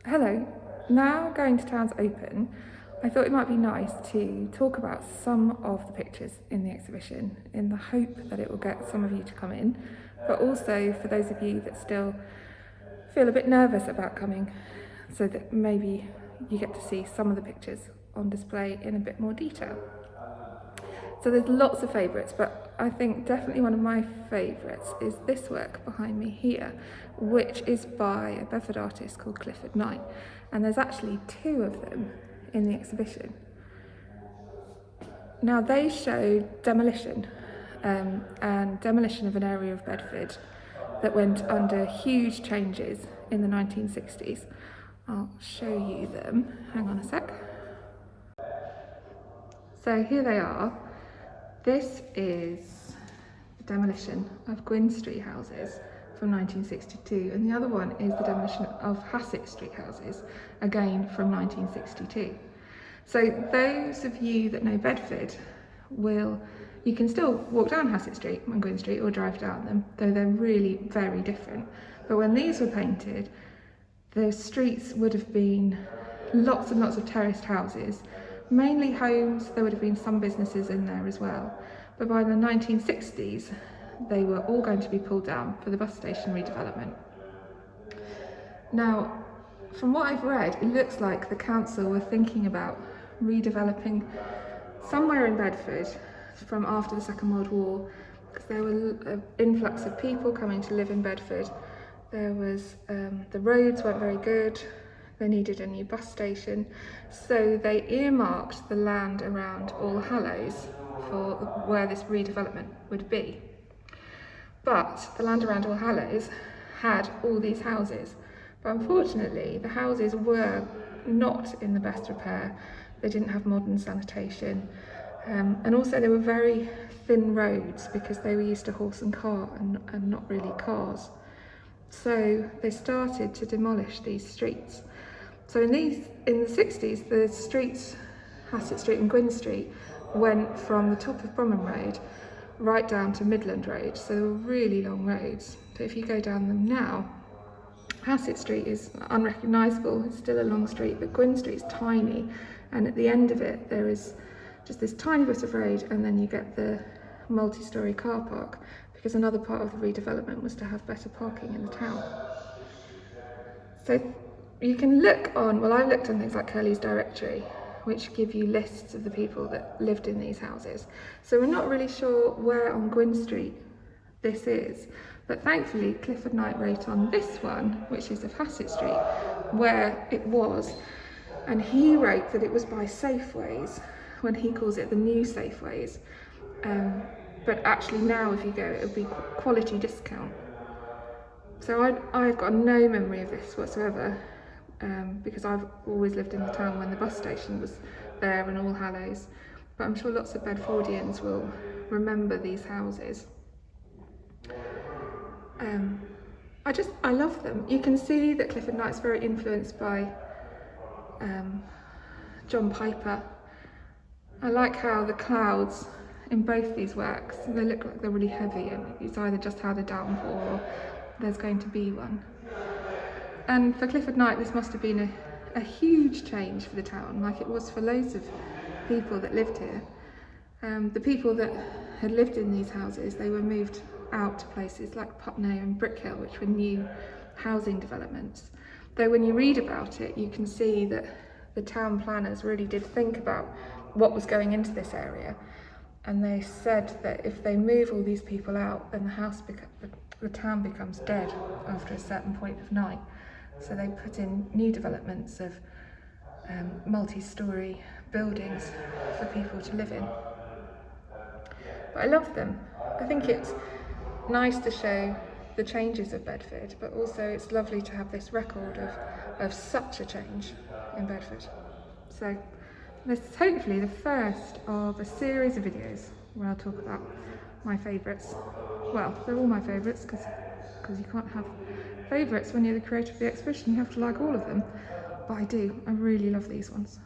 Hello. Now going to Town's Open, I thought it might be nice to talk about some of the pictures in the exhibition in the hope that it will get some of you to come in, but also for those of you that still feel a bit nervous about coming, so that maybe you get to see some of the pictures on display in a bit more detail. So there's lots of favourites, but I think definitely one of my favourites is this work behind me here, which is by a Bedford artist called Clifford Knight. And there's actually two of them in the exhibition. Now they show demolition, and demolition of an area of Bedford that went under huge changes in the 1960s. I'll show you them. Hang on a sec. So here they are. This is the demolition of Gwynn Street houses from 1962, and the other one is the demolition of Hassett Street houses, again from 1962. So those of you that know Bedford you can still walk down Hassett Street and Gwynn Street or drive down them, though they're really very different. But when these were painted, the streets would have been lots and lots of terraced houses, mainly homes. There would have been some businesses in there as well. But by the 1960s, they were all going to be pulled down for the bus station redevelopment. Now, from what I've read, it looks like the council were thinking about redeveloping somewhere in Bedford from after the Second World War, because there was an influx of people coming to live in Bedford. There was, the roads weren't very good. They needed a new bus station, so they earmarked the land around All Hallows for where this redevelopment would be. But the land around All Hallows had all these houses, but unfortunately the houses were not in the best repair. They didn't have modern sanitation, and also they were very thin roads because they were used to horse and cart and not really cars. So they started to demolish these streets. So in the 60s, the streets, Hassett Street and Gwynn Street, went from the top of Bromham Road right down to Midland Road. So they were really long roads. But if you go down them now, Hassett Street is unrecognisable. It's still a long street, but Gwynn Street is tiny. And at the end of it, there is just this tiny bit of road, and then you get the multi-storey car park, because another part of the redevelopment was to have better parking in the town. So you can look on, well, I've looked on things like Curley's Directory, which give you lists of the people that lived in these houses. So we're not really sure where on Gwynn Street this is, but thankfully Clifford Knight wrote on this one, which is of Hassett Street, where it was, and he wrote that it was by Safeways, when he calls it the new Safeways. But actually now if you go, it would be quality discount. So I've got no memory of this whatsoever, because I've always lived in the town when the bus station was there and All Hallows. But I'm sure lots of Bedfordians will remember these houses. I love them. You can see that Clifford Knight's very influenced by John Piper. I like how the clouds in both these works, they look like they're really heavy, and it's either just had a downpour or there's going to be one. And for Clifford Knight, this must have been a huge change for the town, like it was for loads of people that lived here. The people that had lived in these houses, they were moved out to places like Putney and Brickhill, which were new housing developments. Though when you read about it, you can see that the town planners really did think about what was going into this area. And they said that if they move all these people out, then the town becomes dead after a certain point of night. So they put in new developments of multi-storey buildings for people to live in. But I love them. I think it's nice to show the changes of Bedford, but also it's lovely to have this record of such a change in Bedford. So this is hopefully the first of a series of videos where I'll talk about my favourites. Well, they're all my favourites, because you can't have favourites when you're the creator of the exhibition. You have to like all of them. But I do. I really love these ones.